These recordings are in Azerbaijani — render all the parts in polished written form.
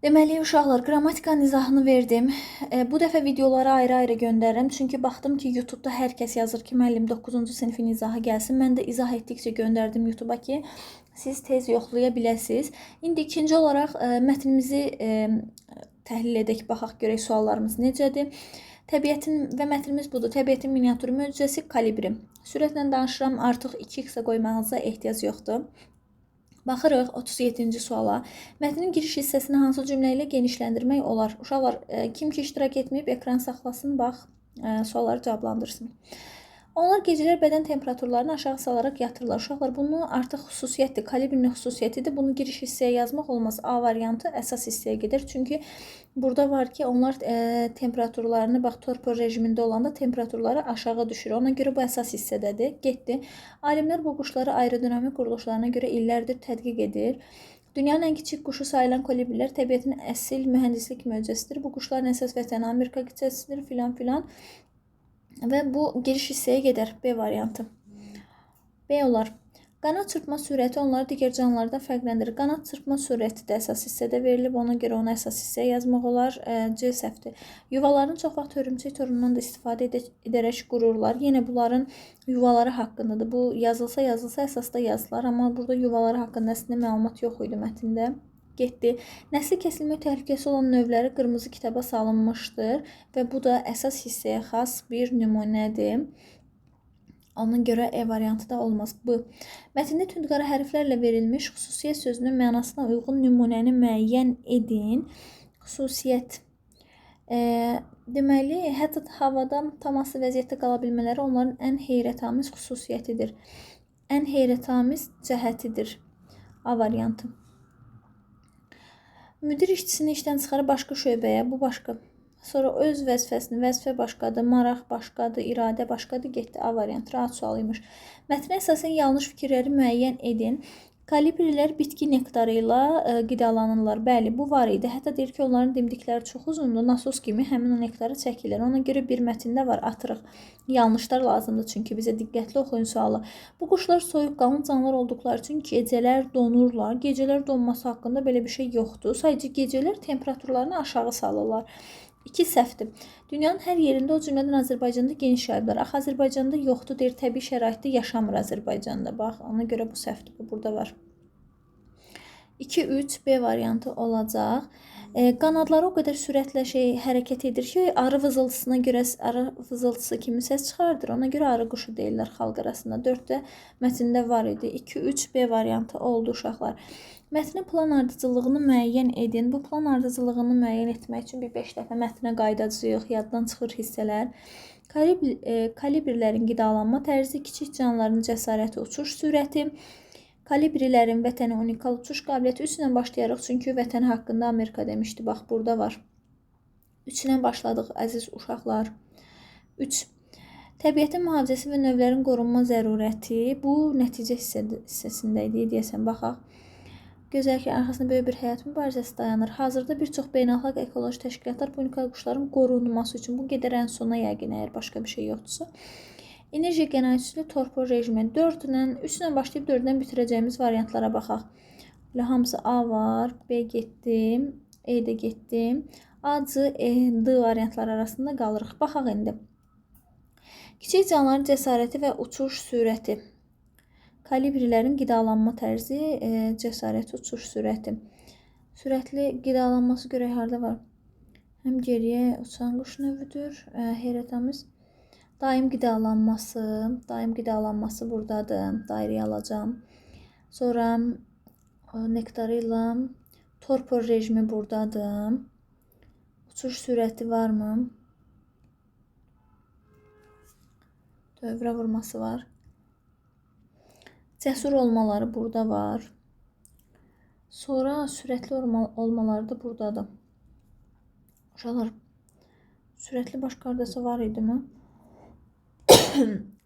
Deməli, uşaqlar, qrammatikanın izahını verdim. Bu dəfə videoları ayrı-ayrı göndərirəm. Çünki baxdım ki, YouTube-da hər kəs yazır ki, müəllim 9-cu sinifin izahı gəlsin. Mən də izah etdikcə göndərdim YouTube-a ki, siz tez yoxlaya biləsiniz. İndi ikinci olaraq mətnimizi təhlil edək, baxaq görək suallarımız necədir. Təbiətin və mətnimiz budur. Təbiətin miniatür möcüzəsi, kalibri. Sürətlə danışıram, artıq 2x qoymağınıza ehtiyac yoxdur. Baxırıq 37-ci suala. Mətnin giriş hissəsini hansı cümlə ilə genişləndirmək olar? Uşaqlar, kim ki iştirak etməyib, ekran saxlasın, bax, sualları cavablandırsın. Onlar gecələr bədən temperaturlarını aşağı salaraq yatırlar. Uşaqlar, bunu artıq xüsusiyyətdir, kalibrin xüsusiyyətidir. Bunu giriş hissəyə yazmaq olmaz. A variantı əsas hissəyə gedir. Çünki burada var ki, onlar temperaturlarını, bax, torpor rejimində olanda temperaturları aşağı düşür. Ona görə bu əsas hissədədir. Getdi. Alimlər bu quşları aerodinamik quruluşlarına görə illərdir tədqiq edir. Dünyanın ən kiçik quşu sayılan kolibrilər təbiətin əsl mühəndislik möcüzəsidir. Bu quşların əsas vətəni Amerika qitəsidir, filan filan. Və bu giriş hissəyə gedər. B variantı. B olar. Qanad çırpma sürəti onları digər canlılardan fərqləndirir. Qanad çırpma sürəti də əsas hissədə verilib. Ona görə onu əsas hissəyə yazmaq olar. C səhvdir. Yuvaların çox vaxt hörümçək torundan da istifadə edərək qururlar. Yenə bunların yuvaları haqqındadır. Bu yazılsa əsasda yazılar. Amma burada yuvaları haqqında əslində məlumat yox idi mətndə. Getdi. Nəsli kəsilmə təhlükəsi olan növləri qırmızı kitaba salınmışdır və bu da əsas hissəyə xas bir nümunədir. Ona görə E variantı da olmaz. B. Mətndə tündqara hərflərlə verilmiş xüsusiyyət sözünün mənasına uyğun nümunəni müəyyən edin. Xüsusiyyət. Deməli, hətta havada taması vəziyyətdə qala bilmələri onların ən heyrətamiz xüsusiyyətidir. Ən heyrətamiz cəhətidir. A variantı. Müdir işçisini işdən çıxarıb başqa şöbəyə, bu başqa. Sonra öz vəzifəsini, vəzifə başqadır, maraq başqadır, iradə başqadır, getdi. A variantı rahat sual imiş. Mətnə əsasən yanlış fikirləri müəyyən edin. Kalibrilər bitki nektarı ilə qidalanırlar. Bəli, bu var idi. Hətta deyir ki, onların dimdikləri çox uzundur. Nasos kimi həmin o nektarı çəkirlər. Ona görə bir mətndə var, atırıq. Yanlışlar lazımdır çünki bizə diqqətli oxuyun sualı. Bu quşlar soyuqqanlı canlılar olduqları üçün gecələr donurlar. Gecələr donması haqqında belə bir şey yoxdur. Sadəcə gecələr temperaturlarını aşağı salırlar. 2 səhvdir. Dünyanın hər yerində, o cümlədən Azərbaycanda geniş yayılıblar. Axı Azərbaycanda yoxdur, deyir, təbii şəraitdə yaşamır Azərbaycanda. Bax, ona görə bu səhvdir, bu burada var. 2-3 B variantı olacaq. Qanadları o qədər sürətlə hərəkət edir ki, arı vızıltısına görə arı vızıltısı kimi səs çıxardır. Ona görə arı quşu deyirlər xalq arasında. 4-də mətndə var idi. 2-3 B variantı oldu uşaqlar. Mətnin plan ardıcıllığını müəyyən edin. Bu plan ardıcıllığını müəyyən etmək üçün bir 5 dəfə mətnə qaydacağıq, yaddan çıxır hissələr. Kalibrlərin qidalanma tərzi, kiçik canlıların cəsarəti, uçuş sürəti, kalibrilərin vətəni unikal uçuş qabiliyyəti. 3 ilə başlayarıq, çünki vətəni haqqında Amerika demişdi. Bax, burada var. 3 ilə başladıq, əziz uşaqlar. 3. Təbiətin mühafizəsi və növlərin qorunma zərurəti. Bu nəticə hissəsində idi, deyəsən, baxaq. Gözəl ki, arxasında böyük bir həyat mübarizəsi dayanır. Hazırda bir çox beynəlxalq ekoloji təşkilatlar bu unikal quşların qorunması üçün, bu gedər ən sona yəqin, əgər başqa bir şey yoxdursa. Enerji qənaətçili torpor rejimi 3 ilə başlayıb 4-dən bitirəcəyimiz variantlara baxaq. Hamısı A var, B getdim, E də getdim. A, C, E, D variantlar arasında qalırıq. Baxaq indi. Kiçik canlıların cəsarəti və uçuş sürəti. Kalibrilərin qidalanma tərzi, cəsarəti, uçuş sürəti. Sürətli qidalanması görək harada var. Həm geriyə uçan quş növüdür. Heyrətamiz. Daim qidalanması buradadır. Dairəyə alacağım. Sonra nektarı ilə torpor rejimi buradadır. Uçuş sürəti varmı? Dövrə vurması var. Cəsur olmaları burada var. Sonra sürətli olmaları da buradadır. Uşaqlar, sürətli başqa hardasa var idi mi?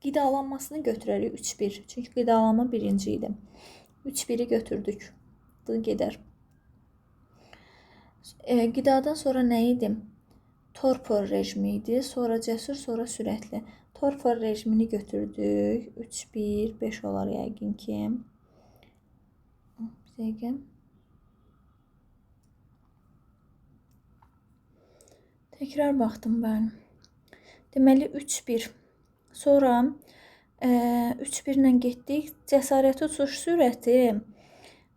Qidalanmasını götürərik 3-1. Çünki qidalanma birinci idi. 3-1'i götürdük. D gedər. Qidadan sonra nə idi? Torpor rejimi idi. Sonra cəsur, sonra sürətli. Torpor rejimini götürdük. 3-1, 5 olar yəqin ki. Bir dəqiqə. Tekrar baxdım mən. Deməli 3-1. Sonra 3-1 ilə getdik. Cəsarəti uçuş sürəti.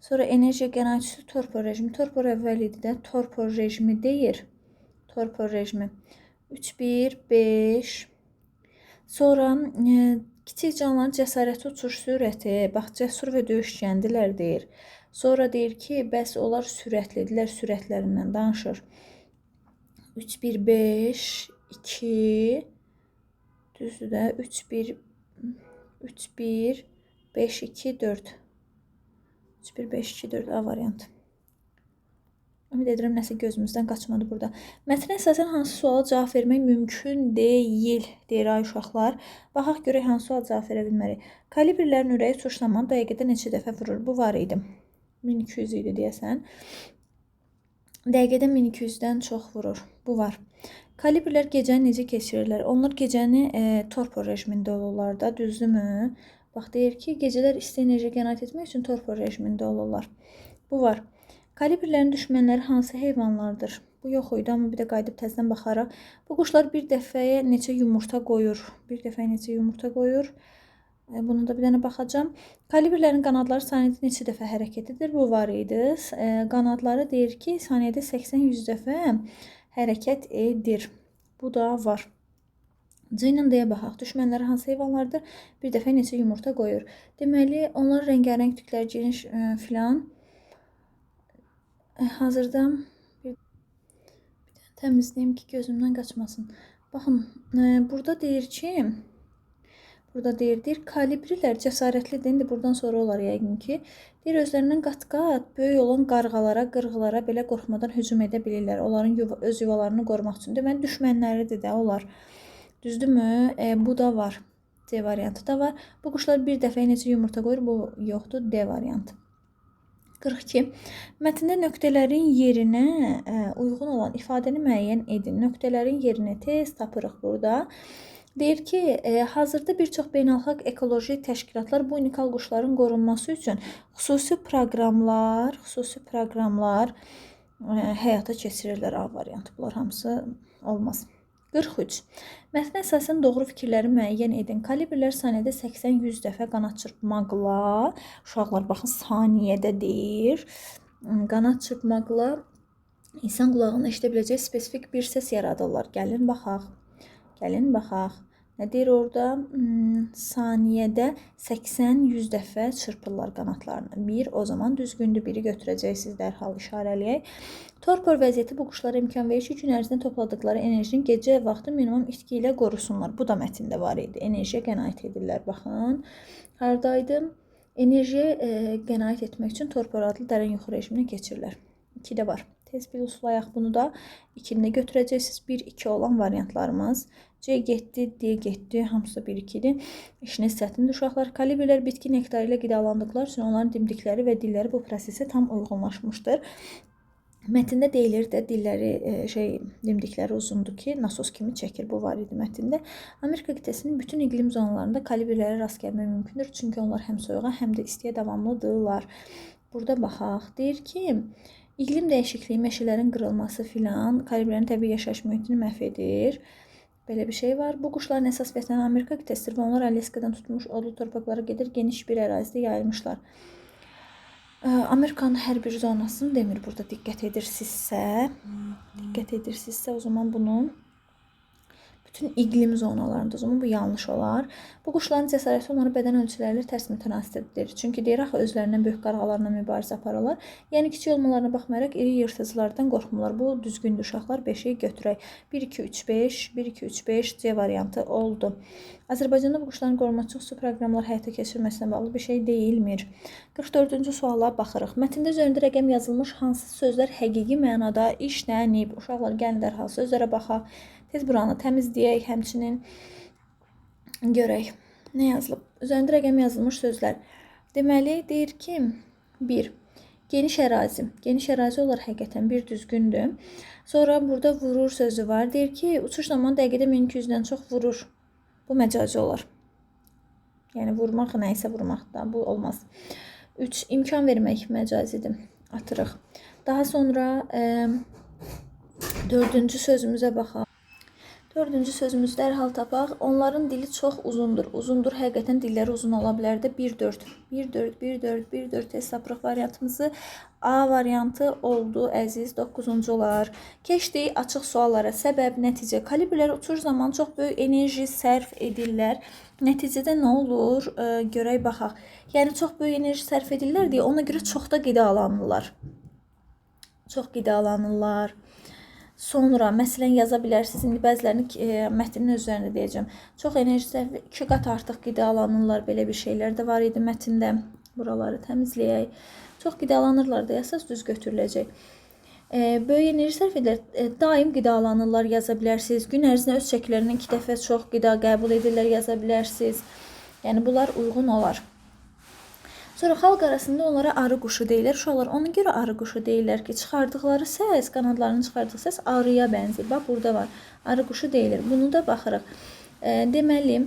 Sonra enerji qənaətçisi torpor rejimi. Torpor əvvəl idi də torpor rejimi deyir. Torpor rejimi. 3-1, 5. Sonra kiçik canlıların cəsarəti uçuş sürəti. Bax, cəsur və döyüşkəndirlər deyir. Sonra deyir ki, bəs onlar sürətlidirlər, sürətlərindən danışır. 3-1, 5, 2, düzdür də, 3-1, 3-1, 5, 2, 4. 3-1, 5, 2, 4 A variantı. Ümid edirəm, nəsə gözümüzdən qaçmadı burada. Mətnə əsasən hansı suala cavab vermək mümkün deyil, deyir ay uşaqlar. Baxaq görək hansı suala cavab verə bilmərik. Kalibrlərin ürəyi uçuş zamanı dəqiqədə neçə dəfə vurur? Bu var idi. 1200 idi deyəsən. Dəqiqədə 1200-dən çox vurur. Bu var. Kalibrlər gecəni necə keçirirlər? Onlar gecəni torpor rejimində olurlar da, düzdürmü? Bax, deyir ki, gecələr isti enerji qənaət etmək üçün torpor rejimində olurlar. Bu var. Kalibrlərin düşmənləri hansı heyvanlardır? Bu yox idi, amma bir də qayıdıb təzədən baxaraq. Bu quşlar bir dəfəyə neçə yumurta qoyur? Bir dəfəyə neçə yumurta qoyur? Bunu da bir dənə baxacağım. Kalibrlərin qanadları saniyədə neçə dəfə hərəkət edir? Bu var idi. Qanadları deyir ki, saniyədə 80-100 dəfə hərəkət edir. Bu da var. C ilə D-yə baxaq. Düşmənləri hansı heyvanlardır? Bir dəfə neçə yumurta qoyur? Deməli, onlar rəngarəng tüklər geniş filan. Hazırda bir təmizləyim ki, gözümdən qaçmasın. Baxın, burada deyir ki, deyir, kalibrilər cəsarətlidir. İndi buradan sonra olar yəqin ki. Deyir, özlərindən qat-qat böyük olan qarğalara, qırğılara belə qorxmadan hücum edə bilirlər. Onların öz yuvalarını qorumaq üçün. Deməli, düşmənləridir də onlar. Düzdürmü? Bu da var. C variantı da var. Bu quşlar bir dəfə neçə yumurta qoyur? Bu yoxdur. D variantı. 42. Mətndə nöqtələrin yerinə uyğun olan ifadəni müəyyən edin. Nöqtələrin yerini tez tapırıq burada. Deyir ki, hazırda bir çox beynəlxalq ekoloji təşkilatlar bu unikal quşların qorunması üçün xüsusi proqramlar həyata keçirirlər. A variantı. Bunlar hamısı olmaz. 43. Mətnə əsasən doğru fikirləri müəyyən edin. Kalibrlər saniyədə 80-100 dəfə qanad çırpmaqla, uşaqlar baxın saniyədə deyir, qanad çırpmaqla insan qulağına eşidə biləcək spesifik bir səs yaradırlar. Gəlin baxaq. Nə deyir orada? Saniyədə 80-100 dəfə çırpırlar qanatlarını. Bir, o zaman düzgündür. Biri götürəcəksiniz, dərhal işarələyək. Torpor vəziyyəti bu quşlara imkan verir ki, gün ərzində topladıqları enerjini gecə vaxtı minimum itki ilə qorusunlar. Bu da mətndə var idi. Enerjiyə qənaət edirlər. Baxın, haradaydı? Enerjiyə qənaət etmək üçün torpor adlı dərin yuxu rejiminə keçirlər. 2-də var. Tez bir uslayaq bunu da. 2-ni götürəcəksiniz. 1-2 olan variantlarımız. C getdi, D getdi. Hamısı 1-2-dir. İşiniz çətindir uşaqlar. Kalibrlər bitki nektarı ilə qidalandıqları üçün onların dimdikləri və dilləri bu prosesə tam uyğunlaşmışdır. Mətndə deyilir də dilləri, dimdikləri uzundur ki, nasos kimi çəkir. Bu var idi mətndə. Amerika qitəsinin bütün iqlim zonalarında kalibrlərə rast gəlmək mümkündür. Çünki onlar həm soyuğa, həm də istiyə davamlıdırlar. Burada baxaq. Deyir ki, iqlim dəyişikliyi, meşələrin qırılması filan kalibrlərin təbii yaşayış mühitini məhv edir. Belə bir şey var. Bu quşların əsas vətəni Amerika qitəsidir və onlar Alyaskadan tutmuş odlu torpaqlara gedir, geniş bir ərazidə yayılmışlar. Amerikanın hər bir zonasını demir burada diqqət edirsinizsə, o zaman bunun bütün iqlim zonalarında, o zaman bu yanlış olar. Bu quşların cəsarəti onların bədən ölçüləri ilə tərs mütənasibdir. Çünki deyir axı özlərindən böyük qarğalarla mübarizə aparırlar. Yəni kiçik olmalarına baxmayaraq iri yırtıcılardan qorxmurlar. Bu düzgündür uşaqlar. 5-i götürək. 1-2-3-5 C variantı oldu. Azərbaycanda bu quşların qorunması xüsusi proqramlar həyata keçirməsinə bağlı bir şey deyilmir. 44-cü suala baxırıq. Mətndə üzərində rəqəm yazılmış hansı sözlər həqiqi mənada işlənib? Uşaqlar gəlin dərhal sözlərə baxaq. Tez buranı təmizləyək, həmçinin görək. Nə yazılıb? Üzərində rəqəm yazılmış sözlər. Deməli, deyir ki, 1. Geniş ərazi. Geniş ərazi olar həqiqətən bir düzgündür. Sonra burada vurur sözü var. Deyir ki, uçuş zamanı dəqiqədə 1200-dən çox vurur. Bu məcazi olar. Yəni, vurmaq, nəysə vurmaq da. Bu olmaz. 3. İmkan vermək məcazidir. Atırıq. Daha sonra Dördüncü sözümüzə baxaq. Dördüncü sözümüz dərhal tapaq. Onların dili çox uzundur. Uzundur, həqiqətən dilləri uzun ola bilər də. 1-4, 1-4, 1-4, 1-4 test tapırıq variantımızı. A variantı oldu, əziz. 9-cu olar. Keçdik açıq suallara. Səbəb, nəticə. Kalibrlər uçuş zaman çox böyük enerji sərf edirlər. Nəticədə nə olur? Görək, baxaq. Yəni, çox böyük enerji sərf edirlər deyə ona görə çox da qidalanırlar. Çox qidalanırlar. Sonra, məsələn, yaza bilərsiniz. İndi bəzilərini mətnin özlərində deyəcəm. Çox enerji sərf, 2 qat artıq qidalanırlar. Belə bir şeylər də var idi mətndə. Buraları təmizləyək. Çox qidalanırlar da yazsaz düz götürüləcək. Böyük enerji sərf edirlər. Daim qidalanırlar yaza bilərsiniz. Gün ərzində öz çəkilərindən 2 dəfə çox qida qəbul edirlər yaza bilərsiniz. Yəni, bunlar uyğun olar. Sonra xalq arasında onlara arı quşu deyirlər. Uşaqlar ona görə arı quşu deyirlər ki, çıxardıqları səs, qanadlarını çıxardığı səs arıya bənzəyir. Bax, burada var. Arı quşu deyilir. Bunu da baxırıq. Deməli,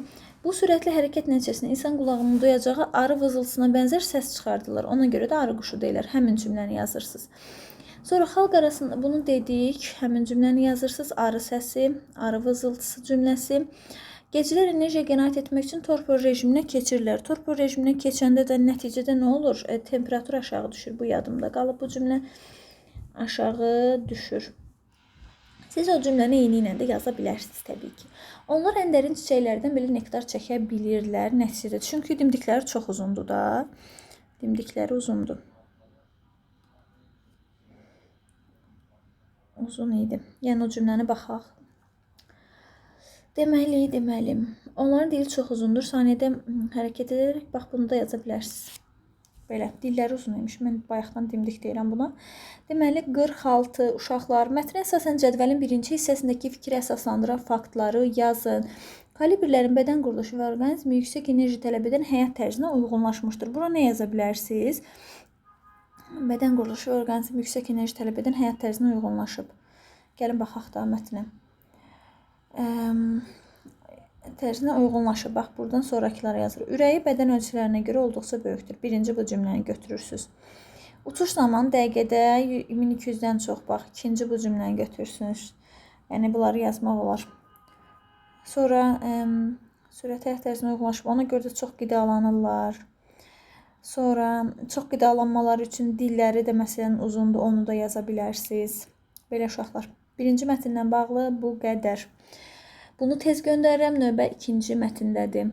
bu sürətli hərəkət nəticəsində insan qulağının duyacağı arı vızıltısına bənzər səs çıxardırlar. Ona görə də arı quşu deyirlər. Həmin cümləni yazırsınız. Sonra xalq arasında bunu dedik. Həmin cümləni yazırsınız. Arı səsi, arı vızıltısı cümləsi. Gecələr enerjiya qənaət etmək üçün torpor rejiminə keçirlər. Torpor rejiminə keçəndə də nəticədə nə olur? Temperatur aşağı düşür. Bu yadımda qalıb. Bu cümlə aşağı düşür. Siz o cümləni eyni ilə də yaza bilərsiniz təbii ki. Onlar ən dərin çiçəklərdən belə nektar çəkə bilirlər nəticədə. Çünki dimdikləri çox uzundur da. Dimdikləri uzundur. Uzun idi. Yəni o cümləni baxaq. Deməli. Onların dili çox uzundur. Saniyədə hərəkət edərək, bax, bunu da yaza bilərsiniz. Belə, dilləri uzun imiş. Mən bayaqdan dimdik deyirəm buna. Deməli, 46 uşaqlar. Mətnə əsasən cədvəlin birinci hissəsindəki fikri əsaslandıran faktları yazın. Kalibrlərin bədən quruluşu və orqanizmi yüksək enerji tələb edən həyat tərzinə uyğunlaşmışdır. Bura nə yaza bilərsiniz? Bədən quruluşu və orqanizmi yüksək enerji tələb edən həyat tərzinə uyğunlaşıb. Gəlin, baxaq da mətnə. Tərzinə uyğunlaşıb. Bax, buradan sonrakılara yazır. Ürəyi bədən ölçülərinə görə olduqca böyükdür. Birinci bu cümləni götürürsünüz. Uçuş zamanı dəqiqədə 1200-dən çox. Bax, ikinci bu cümləni götürürsünüz. Yəni, bunları yazmaq olar. Sonra, sürət həyat tərzinə uyğunlaşıb. Ona görə də çox qidalanırlar. Sonra, çox qidalanmaları üçün dilləri də məsələn uzundur. Onu da yaza bilərsiniz. Belə uşaqlar. Birinci mətndən bağlı bu qədər. Bunu tez göndərirəm, növbə ikinci mətndədir.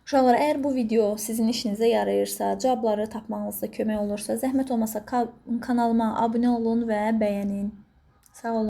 Uşaqlar, əgər bu video sizin işinizə yarayırsa, cavabları tapmağınızda kömək olursa, zəhmət olmasa kanalıma abunə olun və bəyənin. Sağ olun.